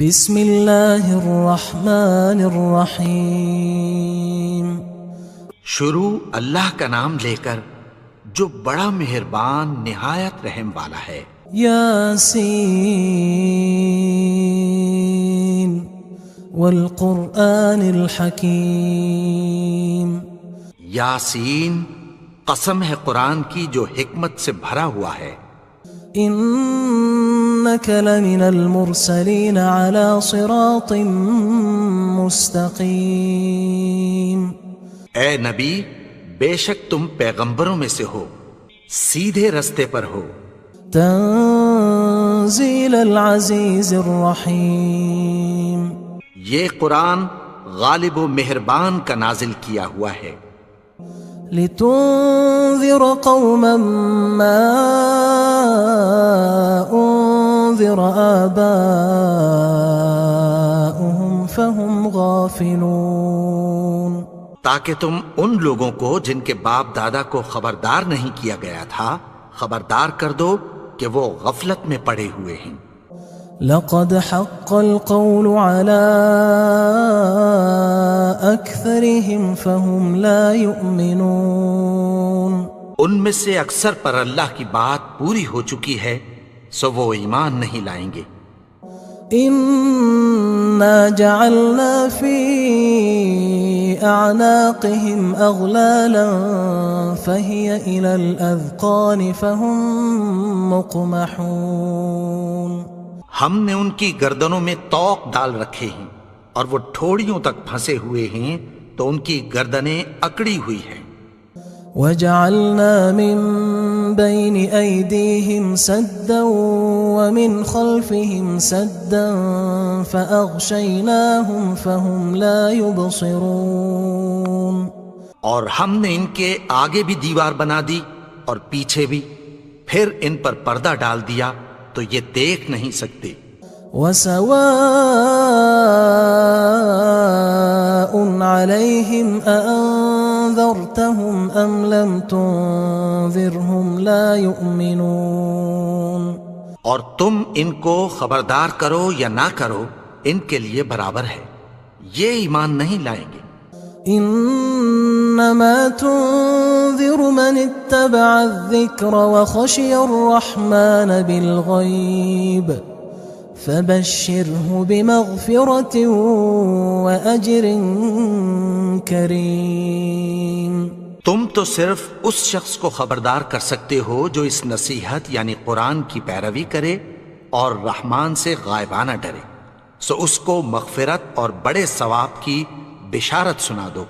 بسم اللہ الرحمن الرحیم۔ شروع اللہ کا نام لے کر جو بڑا مہربان نہایت رحم والا ہے۔ یاسین والقرآن الحکیم۔ یاسین، قسم ہے قرآن کی جو حکمت سے بھرا ہوا ہے۔ انک لمن المرسلین علی صراط مستقیم۔ اے نبی، بے شک تم پیغمبروں میں سے ہو، سیدھے رستے پر ہو۔ تنزیل العزیز الرحیم۔ یہ قرآن غالب و مہربان کا نازل کیا ہوا ہے۔ لتنذر قوما ما انذر آباؤهم فهم غافلون۔ تاکہ تم ان لوگوں کو جن کے باپ دادا کو خبردار نہیں کیا گیا تھا خبردار کر دو کہ وہ غفلت میں پڑے ہوئے ہیں۔ لقد حق القول على أكثرهم فهم لا يؤمنون۔ ان میں سے اکثر پر اللہ کی بات پوری ہو چکی ہے سو وہ ایمان نہیں لائیں گے۔ إنا جعلنا في أعناقهم أغلالا فهي إلى الأذقان فهم مقمحون۔ ہم نے ان کی گردنوں میں طوق ڈال رکھے ہیں اور وہ ٹھوڑیوں تک پھنسے ہوئے ہیں تو ان کی گردنیں اکڑی ہوئی ہیں۔ وجعلنا من بين أيديهم سدا ومن خلفهم سدا فأغشيناهم فهم لا يبصرون۔ اور ہم نے ان کے آگے بھی دیوار بنا دی اور پیچھے بھی، پھر ان پر پردہ ڈال دیا تو یہ دیکھ نہیں سکتے۔ وسواء عليهم أأنذرتهم أم لم تنذرهم لا يؤمنون۔ اور تم ان کو خبردار کرو یا نہ کرو ان کے لیے برابر ہے، یہ ایمان نہیں لائیں گے۔ انما تنذر من اتبع الذکر وخشی الرحمن بالغیب فبشره بمغفرة وأجر کریم۔ تم تو صرف اس شخص کو خبردار کر سکتے ہو جو اس نصیحت یعنی قرآن کی پیروی کرے اور رحمان سے غائبانہ ڈرے، سو اس کو مغفرت اور بڑے ثواب کی بشارت سنا دو۔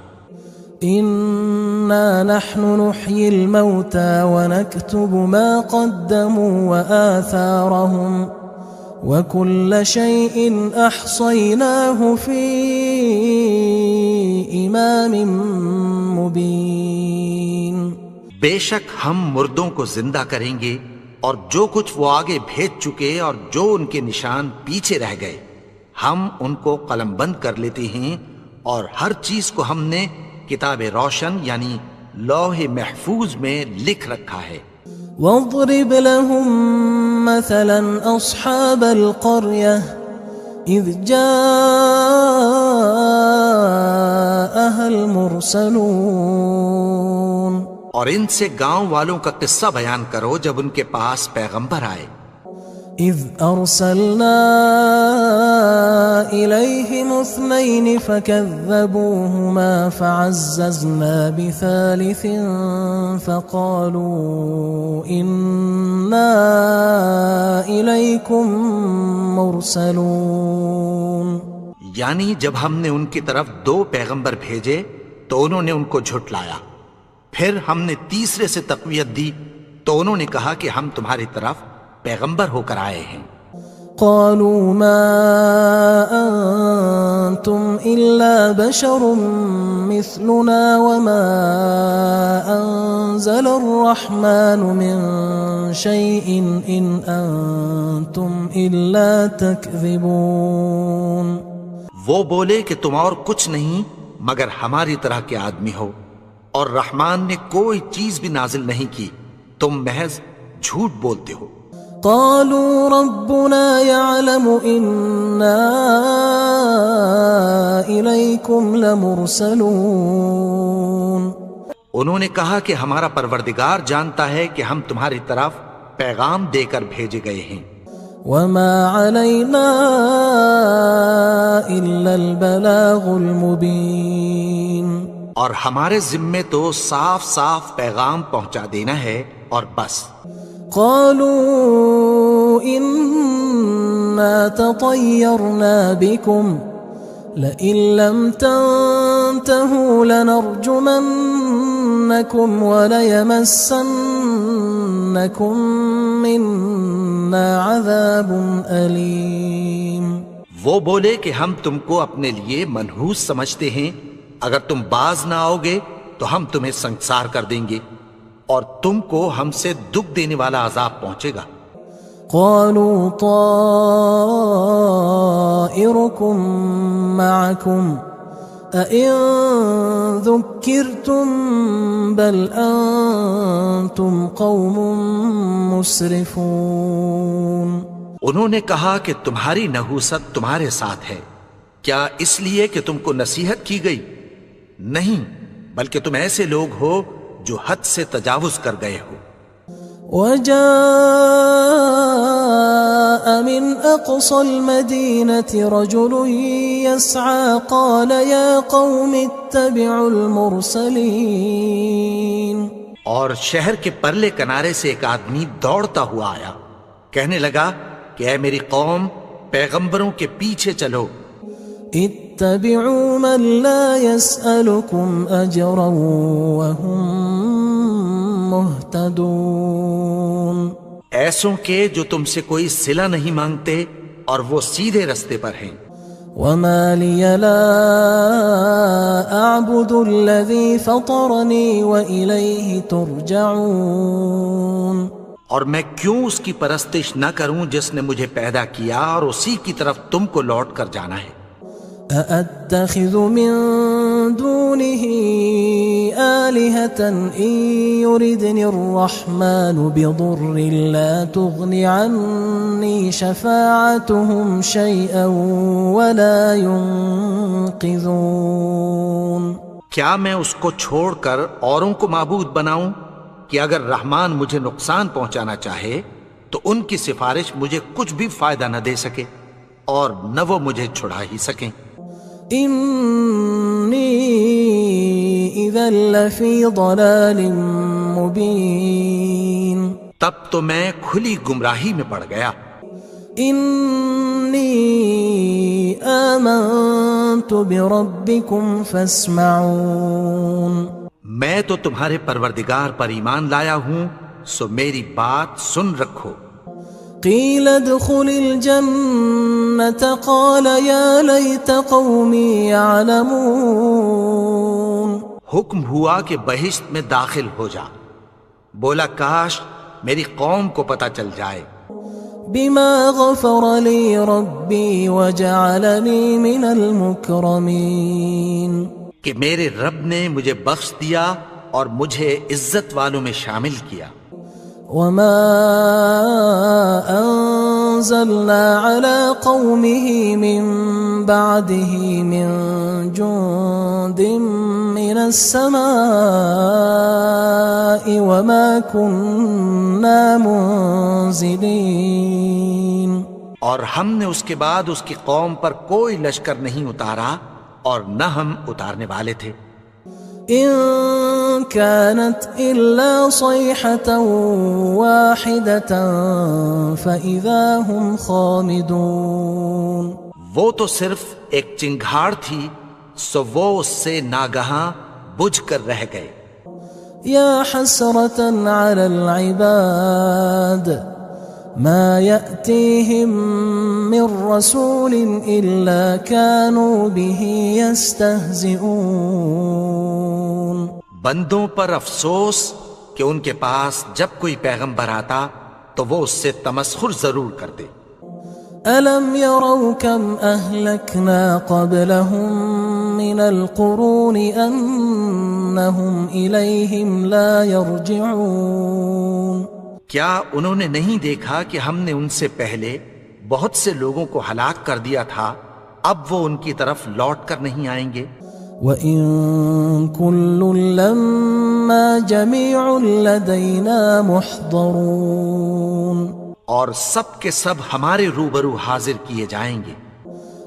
انا نحن نحيي الموتى ونكتب ما قدموا وآثارهم وكل شيء احصيناه في امام مبين۔ بے شک ہم مردوں کو زندہ کریں گے اور جو کچھ وہ آگے بھیج چکے اور جو ان کے نشان پیچھے رہ گئے ہم ان کو قلم بند کر لیتے ہیں، اور ہر چیز کو ہم نے کتاب روشن یعنی لوح محفوظ میں لکھ رکھا ہے۔ واضرب لهم مثلا اصحاب القرية اذ جاءها المرسلون۔ اور ان سے گاؤں والوں کا قصہ بیان کرو جب ان کے پاس پیغمبر آئے۔ اذ ارسلنا الیہم اثنین فکذبوہما فعززنا بثالث فقالوا انا الیکم مرسلون۔ یعنی جب ہم نے ان کی طرف 2 پیغمبر بھیجے تو انہوں نے ان کو جھٹلایا، پھر ہم نے تیسرے سے تقویت دی تو انہوں نے کہا کہ ہم تمہاری طرف پیغمبر ہو کر آئے ہیں۔ قالوا ما انتم الا بشر مثلنا وما انزل الرحمن من شيء ان انتم الا تكذبون۔ وہ بولے کہ تم اور کچھ نہیں مگر ہماری طرح کے آدمی ہو، اور رحمان نے کوئی چیز بھی نازل نہیں کی، تم محض جھوٹ بولتے ہو۔ قالوا ربنا يعلم إنا إليكم لمرسلون. انہوں نے کہا کہ ہمارا پروردگار جانتا ہے کہ ہم تمہاری طرف پیغام دے کر بھیجے گئے ہیں. وما علينا إلا البلاغ المبين. اور ہمارے ذمے تو صاف صاف پیغام پہنچا دینا ہے اور بس. قالوا إنا تطيرنا بكم لئن لم تنتهوا لنرجمنكم وليمسنكم منا عذاب أليم. وہ بولے کہ ہم تم کو اپنے لیے منحوس سمجھتے ہیں، اگر تم باز نہ آؤ گے تو ہم تمہیں سنسار کر دیں گے اور تم کو ہم سے دکھ دینے والا عذاب پہنچے گا. قالوا طائركم معكم أئن ذكرتم بل أنتم قوم مسرفون. انہوں نے کہا کہ تمہاری نحوست تمہارے ساتھ ہے، کیا اس لیے کہ تم کو نصیحت کی گئی؟ نہیں، بلکہ تم ایسے لوگ ہو جو حد سے تجاوز کر گئے ہو. وجاء من أقصى المدينة رجل يسعى قال يا قوم اتبعوا المرسلين. اور شہر کے پرلے کنارے سے ایک آدمی دوڑتا ہوا آیا، کہنے لگا کہ اے میری قوم، پیغمبروں کے پیچھے چلو. اتبعوا من لا يسألكم أجرا وهم مهتدون. ایسوں کے جو تم سے کوئی صلہ نہیں مانگتے اور وہ سیدھے رستے پر ہیں. وما لي لا أعبد الذي فطرني وإليه ترجعون. اور میں کیوں اس کی پرستش نہ کروں جس نے مجھے پیدا کیا اور اسی کی طرف تم کو لوٹ کر جانا ہے. أأتخذ من دونه آلهة إن يردني الرحمن بضر لا تغن عني شفاعتهم شيئا ولا ينقذون. کیا میں اس کو چھوڑ کر اوروں کو معبود بناؤں کہ اگر رحمان مجھے نقصان پہنچانا چاہے تو ان کی سفارش مجھے کچھ بھی فائدہ نہ دے سکے اور نہ وہ مجھے چھڑا ہی سکیں. إني إذا لفي ضلال مبين. تب تو میں کھلی گمراہی میں پڑ گیا. إني آمنت بربكم فاسمعون. میں تو تمہارے پروردگار پر ایمان لایا ہوں، سو میری بات سن رکھو. قيل ادخل الجنة قال يا ليت قومي يعلمون. حکم ہوا کہ بہشت میں داخل ہو جا. بولا کاش میری قوم کو پتہ چل جائے. بما غفر لي ربي وجعلني من المكرمين. کہ میرے رب نے مجھے بخش دیا اور مجھے عزت والوں میں شامل کیا. وما أنزلنا على قومه من بعده من جند من السماء وما كنا منزلين. اور ہم نے اس کے بعد اس کی قوم پر کوئی لشکر نہیں اتارا اور نہ ہم اتارنے والے تھے. إن كانت إلا صيحة واحدة فإذا هم خامدون. وہ تو صرف ایک چنگھاڑ تھی، سو وہ اس سے ناگہاں بجھ کر رہ گئے. يا حسرة على العباد ما يأتيهم من رسول إلا كانوا به يستهزئون. بندوں پر افسوس کہ ان کے پاس جب کوئی پیغمبر آتا تو وہ اس سے تمسخر ضرور کرتے. ألم يروا كم أهلكنا قبلهم من القرون أنهم إليهم لا يرجعون. کیا انہوں نے نہیں دیکھا کہ ہم نے ان سے پہلے بہت سے لوگوں کو ہلاک کر دیا تھا، اب وہ ان کی طرف لوٹ کر نہیں آئیں گے؟ وَإِن كُلٌّ لَمَّا جَمِيعٌ لَدَيْنَا مُحْضَرُونَ، اور سب کے سب ہمارے روبرو حاضر کیے جائیں گے۔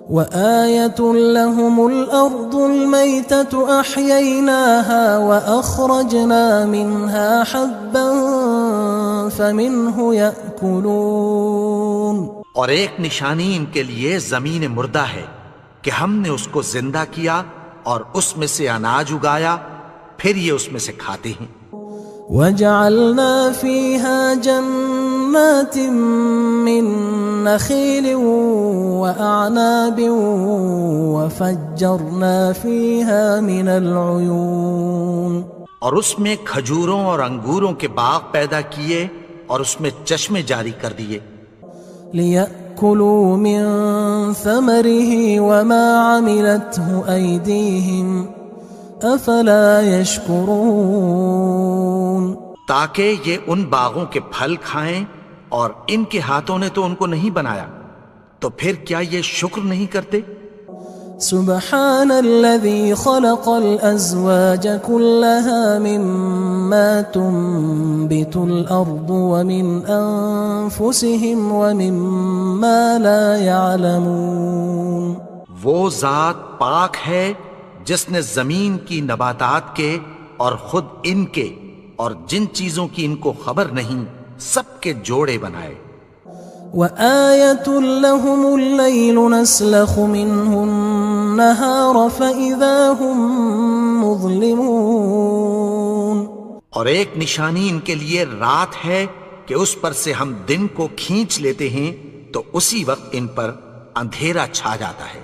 وَآيَةٌ لَهُمُ الْأَرْضُ الْمَيْتَةُ أَحْيَيْنَاهَا وَأَخْرَجْنَا مِنْهَا حَبًّا فَمِنْهُ يَأْكُلُونَ، اور ایک نشانی ان کے لیے زمین مردہ ہے کہ ہم نے اس کو زندہ کیا اور اس میں سے اناج اگایا، پھر یہ اس میں سے کھاتے ہیں۔ وَجَعَلْنَا فِيهَا جَنَّاتٍ مِّن نَخِيلٍ وَأَعْنَابٍ وَفَجَّرْنَا فِيهَا مِنَ الْعُيُونِ، اور اس میں کھجوروں اور انگوروں کے باغ پیدا کیے اور اس میں چشمے جاری کر دیے، لِيَأْكُلُوا مِن ثَمَرِهِ وَمَا عَمِلَتْهُ أَيْدِيهِمْ أَفَلَا يَشْكُرُونَ، تاکہ یہ ان باغوں کے پھل کھائیں، اور ان کے ہاتھوں نے تو ان کو نہیں بنایا، تو پھر کیا یہ شکر نہیں کرتے؟ سبحان الذي خلق الأزواج كلها مما تنبت الأرض ومن أنفسهم ومما لا يعلمون، وہ ذات پاک ہے جس نے زمین کی نباتات کے اور خود ان کے اور جن چیزوں کی ان کو خبر نہیں سب کے جوڑے بنائے۔ وآية لهم الليل نسلخ منه النهار فإذا هم مظلمون، اور ایک نشانی ان کے لیے رات ہے کہ اس پر سے ہم دن کو کھینچ لیتے ہیں تو اسی وقت ان پر اندھیرا چھا جاتا ہے۔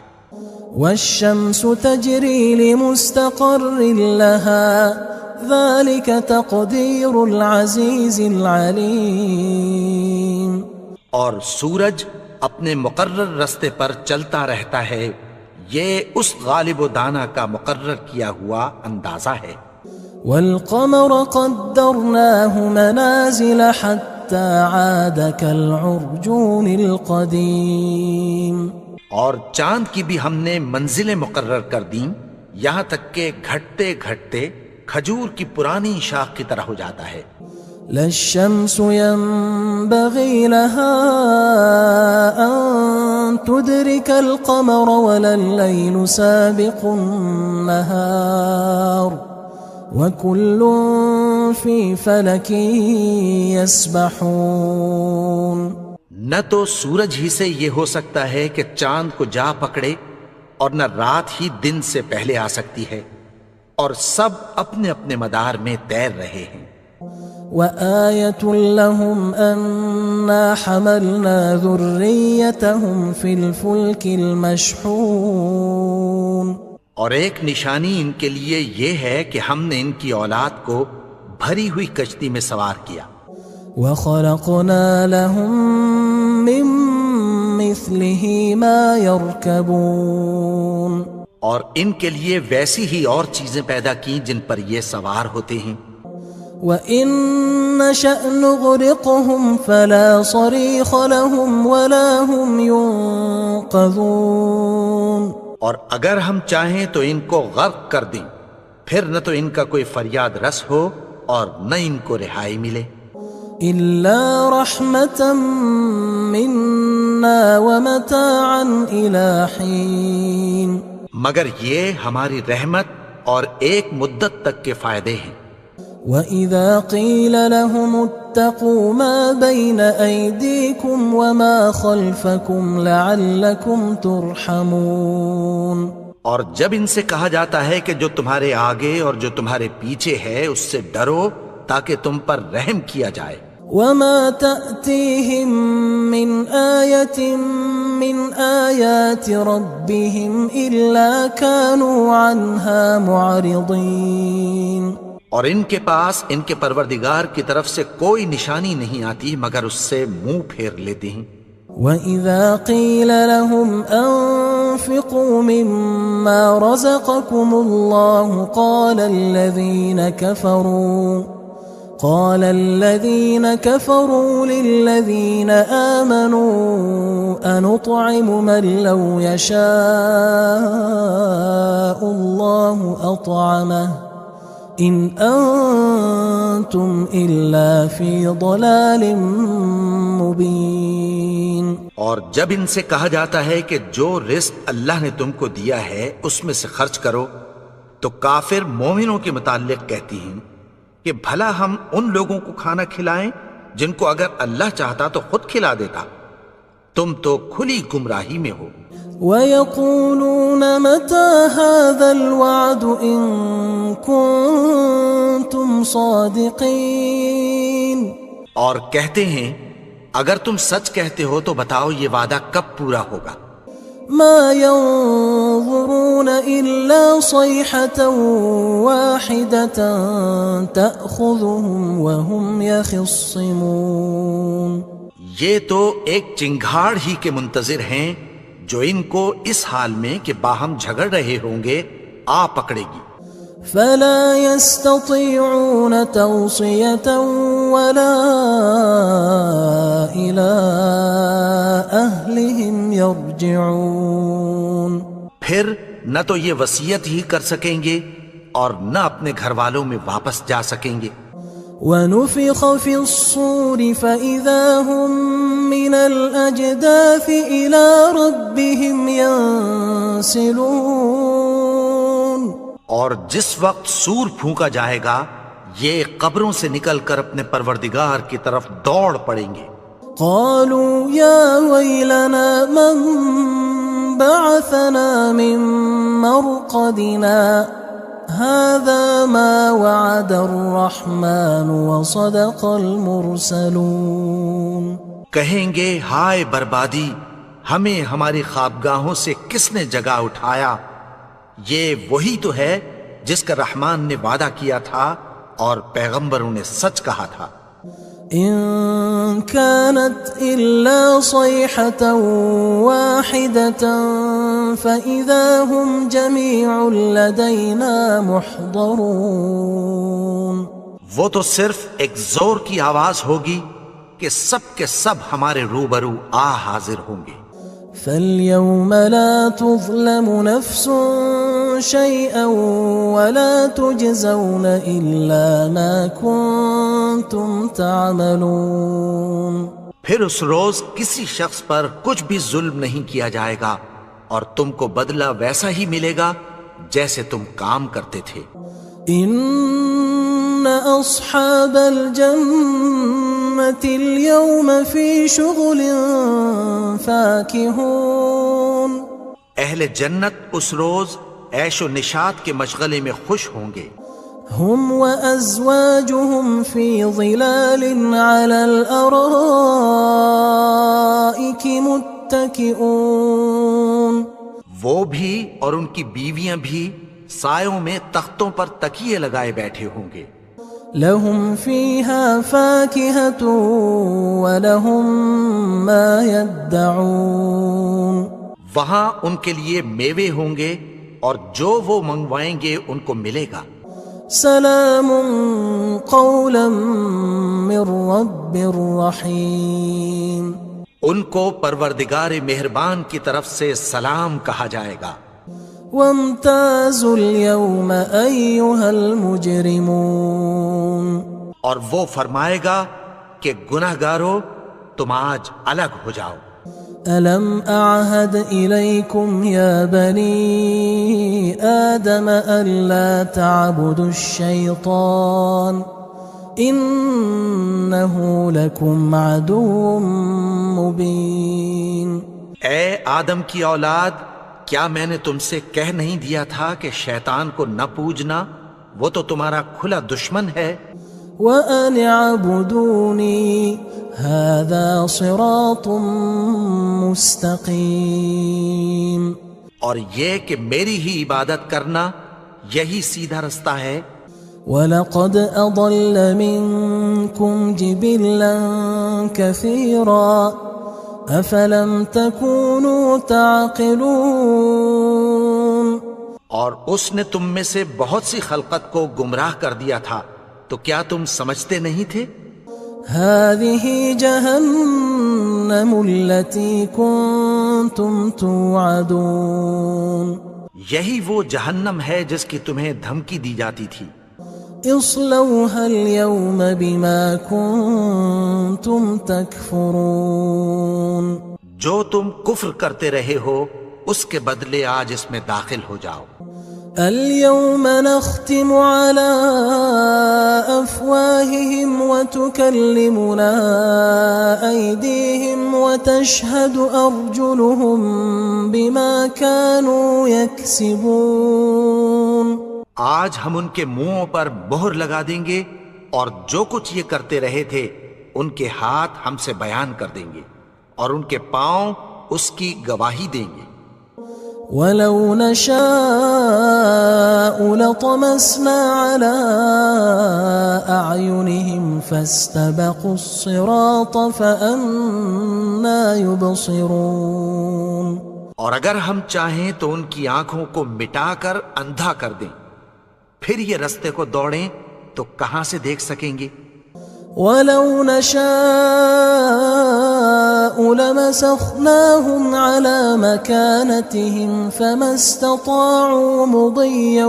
والشمس تجري لمستقر لها ذلك تقدير العزيز العليم، اور سورج اپنے مقرر رستے پر چلتا رہتا ہے، یہ اس غالب و دانا کا مقرر کیا ہوا اندازہ ہے۔ والقمر قدرناه منازل حتى عاد كالعرجون القديم، اور چاند کی بھی ہم نے منزلیں مقرر کر دیں، یہاں تک کہ گھٹتے گھٹتے کھجور کی پرانی شاخ کی طرح ہو جاتا ہے۔ لا الشمس ينبغي لها أن تدرك القمر ولا الليل سابق النهار وكل في فلك يسبحون، نہ تو سورج ہی سے یہ ہو سکتا ہے کہ چاند کو جا پکڑے، اور نہ رات ہی دن سے پہلے آ سکتی ہے، اور سب اپنے اپنے مدار میں تیر رہے ہیں۔ وآية لهم أنا حملنا ذريتهم في الفلك المشحون، اور ایک نشانی ان کے لیے یہ ہے کہ ہم نے ان کی اولاد کو بھری ہوئی کشتی میں سوار کیا۔ وخلقنا لهم من مثله ما يركبون، اور ان کے لیے ویسی ہی اور چیزیں پیدا کی جن پر یہ سوار ہوتے ہیں۔ وَإِن نَّشَأْ نُغْرِقْهُمْ فَلَا صَرِيخَ لَهُمْ وَلَا هُمْ يُنقَذُونَ، اور اگر ہم چاہیں تو ان کو غرق کر دیں، پھر نہ تو ان کا کوئی فریاد رس ہو اور نہ ان کو رہائی ملے۔ إِلَّا رَحْمَةً مِنَّا وَمَتَاعًا إِلَى حِينٍ، مگر یہ ہماری رحمت اور ایک مدت تک کے فائدے ہیں۔ وَإِذَا قِيلَ لَهُمُ اتَّقُوا مَا بَيْنَ أَيْدِيكُمْ وَمَا خَلْفَكُمْ لَعَلَّكُمْ تُرْحَمُونَ، اور جب ان سے کہا جاتا ہے کہ جو تمہارے آگے اور جو تمہارے پیچھے ہے اس سے ڈرو تاکہ تم پر رحم کیا جائے۔ وَمَا تَأْتِيهِم مِّنْ آيَةٍ مِّنْ آيَاتِ رَبِّهِمْ إِلَّا كَانُوا عَنْهَا مُعْرِضِينَ، اور ان کے پاس ان کے پروردگار کی طرف سے کوئی نشانی نہیں آتی مگر اس سے منہ پھیر لیتے ہیں۔ وَإِذَا قِيلَ لَهُمْ أَنفِقُوا مِمَّا رَزَقَكُمُ اللَّهُ قال الذين كفروا للذين آمنوا أنطعم من لو يشاء الله أطعمه إن أنتم إلا في ضلال مبين. اور جب ان سے کہا جاتا ہے کہ جو رزق اللہ نے تم کو دیا ہے اس میں سے خرچ کرو، تو کافر مومنوں کے متعلق کہتی ہیں کہ بھلا ہم ان لوگوں کو کھانا کھلائیں جن کو اگر اللہ چاہتا تو خود کھلا دیتا، تم تو کھلی گمراہی میں ہو. وَيَقُولُونَ مَتَى هَذَا الْوَعْدُ إِن كُنتُمْ صَادِقِينَ. اور کہتے ہیں اگر تم سچ کہتے ہو تو بتاؤ یہ وعدہ کب پورا ہوگا. ما ينظرون إلا صيحة واحدة تأخذهم وهم يخصمون. یہ تو ایک چنگھاڑ ہی کے منتظر ہیں جو ان کو اس حال میں کہ باہم جھگڑ رہے ہوں گے آ پکڑے گی. فلا يستطيعون توصية ولا إلى أهلهم يرجعون. پھر نہ تو یہ وصیت ہی کر سکیں گے اور نہ اپنے گھر والوں میں واپس جا سکیں گے. ونفخ في الصور فإذا هم من الأجداث إلى ربهم ينسلون. اور جس وقت سور پھونکا جائے گا یہ قبروں سے نکل کر اپنے پروردگار کی طرف دوڑ پڑیں گے. قالوا يا ويلنا من بعثنا من مرقدنا هذا ما وعد الرحمن وصدق المرسلون. کہیں گے ہائے بربادی، ہمیں ہماری خوابگاہوں سے کس نے جگا اٹھایا، یہ وہی تو ہے جس کا رحمان نے وعدہ کیا تھا اور پیغمبروں نے سچ کہا تھا. إن كانت إلا صيحة واحدة فإذا هم جميع لدينا محضرون. وہ تو صرف ایک زور کی آواز ہوگی کہ سب کے سب ہمارے روبرو آ حاضر ہوں گے. فاليوم لا تظلم نفس شيئا ولا تجزون إلا ما كنتم تعملون. پھر اس روز کسی شخص پر کچھ بھی ظلم نہیں کیا جائے گا اور تم کو بدلہ ویسا ہی ملے گا جیسے تم کام کرتے تھے. إن أصحاب الجنة اليوم في شغل فاكهون. اہل جنت اس روز عیش و نشاط کے مشغلے میں خوش ہوں گے. هم وأزواجهم في ظلال على الأرائك متكئون. وہ بھی اور ان کی بیویاں بھی سایوں میں تختوں پر تکیے لگائے بیٹھے ہوں گے. لهم فيها فاكهة ولهم ما يدعون. وہاں ان کے لیے میوے ہوں گے اور جو وہ منگوائیں گے ان کو ملے گا. سلام قولا من رب رحیم. ان کو پروردگار مہربان کی طرف سے سلام کہا جائے گا. وامتازوا اليوم أيها المجرمون. اور وہ فرمائے گا کہ گناہگارو تم آج الگ ہو جاؤ. ألم أعهد إليكم يا بني آدم ألا تعبدوا الشيطان إنه لكم عدو مبين. اے آدم کی اولاد، کیا میں نے تم سے کہہ نہیں دیا تھا کہ شیطان کو نہ پوجنا، وہ تو تمہارا کھلا دشمن ہے. وَأَنِ اعْبُدُونِي هَذَا صِرَاطٌ مُسْتَقِيمٌ. اور یہ کہ میری ہی عبادت کرنا یہی سیدھا رستہ ہے. وَلَقَدْ أَضَلَّ مِنْكُمْ جِبِلًّا كَثِيرًا أَفَلَمْ تَكُونُوا تَعْقِلُونَ. اور اس نے تم میں سے بہت سی خلقت کو گمراہ کر دیا تھا، تو کیا تم سمجھتے نہیں تھے؟ هذه جهنم التي كنتم توعدون یہی وہ جہنم ہے جس کی تمہیں دھمکی دی جاتی تھی۔ اصلوها اليوم بما كنتم تكفرون جو تم کفر کرتے رہے ہو اس کے بدلے آج اس میں داخل ہو جاؤ۔ اليوم نختم على أفواههم وتكلمنا أيديهم وتشهد أرجلهم بما كانوا يكسبون آج ہم ان کے منہوں پر مہر لگا دیں گے اور جو کچھ یہ کرتے رہے تھے ان کے ہاتھ ہم سے بیان کر دیں گے اور ان کے پاؤں اس کی گواہی دیں گے۔ وَلَوْ نَشَاءُ لَطَمَسْنَا عَلَىٰ أَعْيُنِهِمْ فَاسْتَبَقُوا الصِّرَاطَ فَأَنَّىٰ يُبْصِرُونَ اور اگر ہم چاہیں تو ان کی آنکھوں کو مٹا کر اندھا کر دیں، پھر یہ رستے کو دوڑیں تو کہاں سے دیکھ سکیں گے؟ وَلَوْ نَشَاءُ لَمَسَخْنَاهُمْ عَلَىٰ مَكَانَتِهِمْ فَمَا اسْتَطَاعُوا مُضِيًّا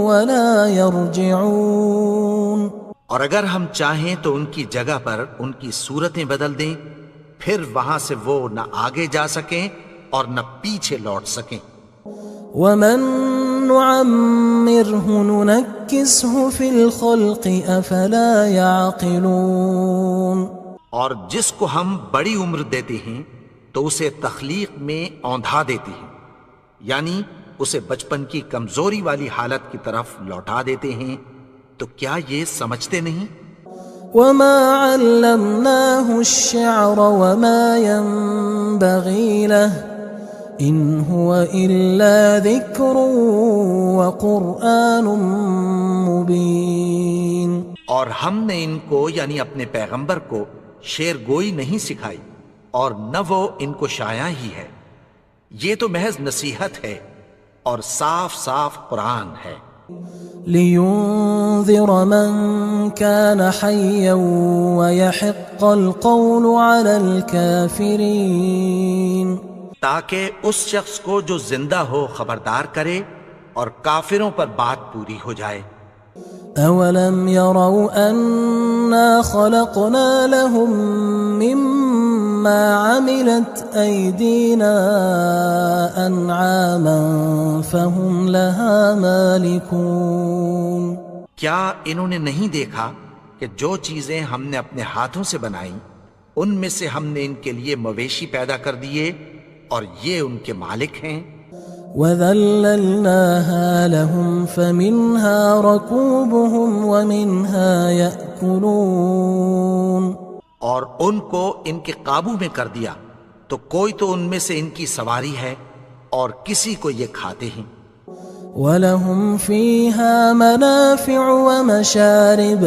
وَلَا يَرْجِعُونَ اور اگر ہم چاہیں تو ان کی جگہ پر ان کی صورتیں بدل دیں، پھر وہاں سے وہ نہ آگے جا سکیں اور نہ پیچھے لوٹ سکیں۔ وَمَن نُعَمِّرْهُ نُنَكِّسْهُ فِي الْخَلْقِ أَفَلَا يَعْقِلُونَ اور جس کو ہم بڑی عمر دیتے ہیں تو اسے تخلیق میں اوندھا دیتے ہیں، یعنی اسے بچپن کی کمزوری والی حالت کی طرف لوٹا دیتے ہیں، تو کیا یہ سمجھتے نہیں؟ وَمَا عَلَّمْنَاهُ الشِّعْرَ وَمَا يَنبَغِي لَهُ إِنْ هُوَ إِلَّا ذِكْرٌ وَقُرْآنٌ مُبِينٌ اور ہم نے ان کو یعنی اپنے پیغمبر کو شعر گوئی نہیں سکھائی اور نہ وہ ان کو شایع ہی ہے، یہ تو محض نصیحت ہے اور صاف صاف قرآن ہے۔ لِيُنذِرَ مَن كَانَ حَيًّا وَيَحِقَّ الْقَوْلُ عَلَى الْكَافِرِينَ تاکہ اس شخص کو جو زندہ ہو خبردار کرے اور کافروں پر بات پوری ہو جائے۔ أَوَلَمْ يَرَوْا أَنَّا خَلَقْنَا لَهُم مِّمَّا عَمِلَتْ أَيْدِينَا أَنْعَامًا فَهُمْ لَهَا مَالِكُونَ کیا انہوں نے نہیں دیکھا کہ جو چیزیں ہم نے اپنے ہاتھوں سے بنائیں ان میں سے ہم نے ان کے لیے مویشی پیدا کر دیے اور یہ ان کے مالک ہیں۔ وَذَلَّلْنَاهَا لَهُمْ فَمِنْهَا رَكُوبُهُمْ وَمِنْهَا يَأْكُلُونَ اور ان کو ان کے قابو میں کر دیا تو کوئی تو ان میں سے ان کی سواری ہے اور کسی کو یہ کھاتے ہیں۔ وَلَهُمْ فِيهَا مَنَافِعُ وَمَشَارِبُ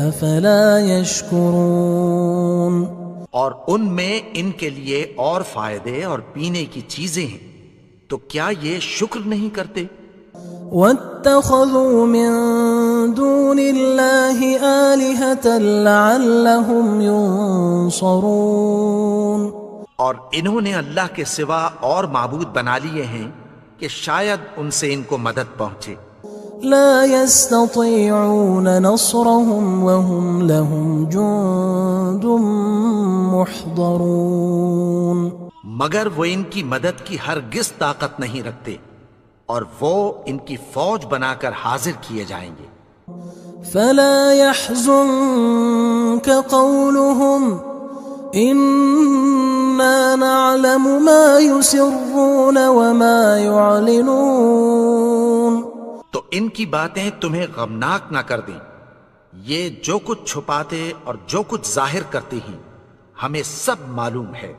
أَفَلَا يَشْكُرُونَ اور ان میں ان کے لیے اور فائدے اور پینے کی چیزیں ہیں، تو کیا یہ شکر نہیں کرتے؟ وَاتَّخَذُوا مِن دُونِ اللَّهِ آلِهَةً لَعَلَّهُمْ يُنصَرُونَ اور انہوں نے اللہ کے سوا اور معبود بنا لیے ہیں کہ شاید ان سے ان کو مدد پہنچے۔ لا يستطيعون نصرهم وهم لهم جند محضرون مگر وہ ان کی مدد کی ہرگز طاقت نہیں رکھتے اور وہ ان کی فوج بنا کر حاضر کیے جائیں گے۔ فلا يحزنك قولهم إنا نعلم ما يسرون وما يعلنون تو ان کی باتیں تمہیں غمناک نہ کر دیں، یہ جو کچھ چھپاتے اور جو کچھ ظاہر کرتے ہیں ہمیں سب معلوم ہے۔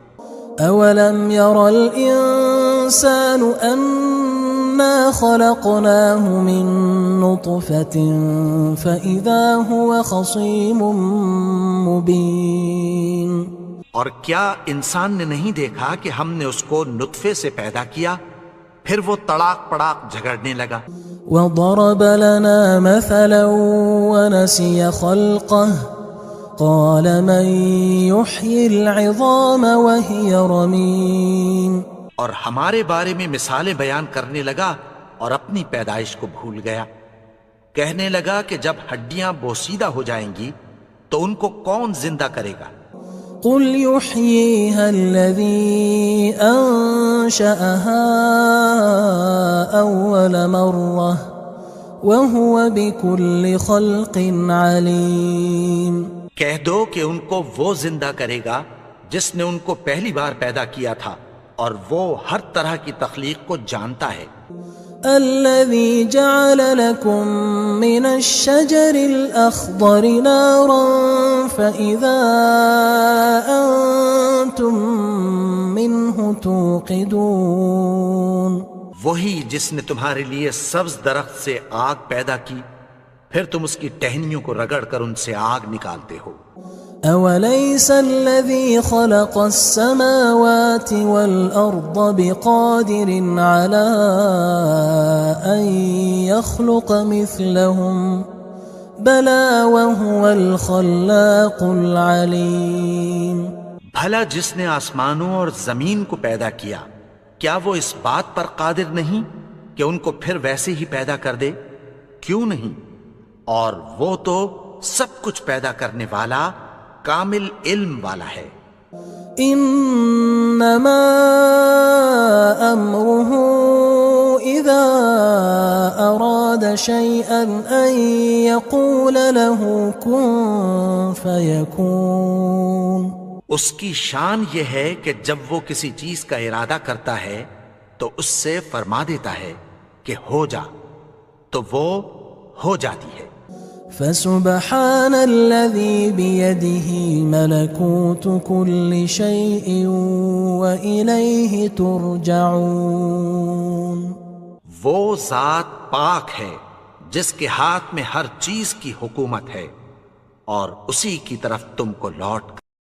أَوَلَمْ يَرَ الْإِنسَانُ أَنَّا خَلَقْنَاهُ مِن نُّطْفَةٍ فَإِذَا هُوَ خَصِيمٌ مُّبِينٌ اور کیا انسان نے نہیں دیکھا کہ ہم نے اس کو نطفے سے پیدا کیا، پھر وہ تڑاک پڑاک جھگڑنے لگا۔ وضرب لنا مثلا ونسي خلقه قال من يحيي العظام وهي رميم اور ہمارے بارے میں مثالیں بیان کرنے لگا اور اپنی پیدائش کو بھول گیا. کہنے لگا کہ جب ہڈیاں بوسیدہ ہو جائیں گی تو ان کو کون زندہ کرے گا؟ قل يحييها الذي أنشأها أول مرة وهو بكل خلق عليم. کہہ دو کہ ان کو وہ زندہ کرے گا جس نے ان کو پہلی بار پیدا کیا تھا اور وہ ہر طرح کی تخلیق کو جانتا ہے. الذي جعل لكم من الشجر الأخضر نارا فإذا أنتم منه توقدون. وہی جس نے تمہارے لیے سبز درخت سے آگ پیدا کی پھر تم اس کی ٹہنیوں کو رگڑ کر ان سے آگ نکالتے ہو. أوليس الذي خلق السماوات والأرض بقادر على أن يخلق مثلهم بلى وهو الخلاق العليم. بھلا جس نے آسمانوں اور زمین کو پیدا کیا کیا وہ اس بات پر قادر نہیں کہ ان کو پھر ویسے ہی پیدا کر دے؟ کیوں نہیں؟ اور وہ تو سب کچھ پیدا کرنے والا کامل علم والا ہے. انما امره اذا اراد شيئا ان يقول له كن فيكون. اس کی شان یہ ہے کہ جب وہ کسی چیز کا ارادہ کرتا ہے تو اس سے فرما دیتا ہے کہ ہو جا تو وہ ہو جاتی ہے. فسبحان الذي بيده ملكوت كل شيء وإليه ترجعون. وہ ذات پاک ہے جس کے ہاتھ میں ہر چیز کی حکومت ہے اور اسی کی طرف تم کو لوٹ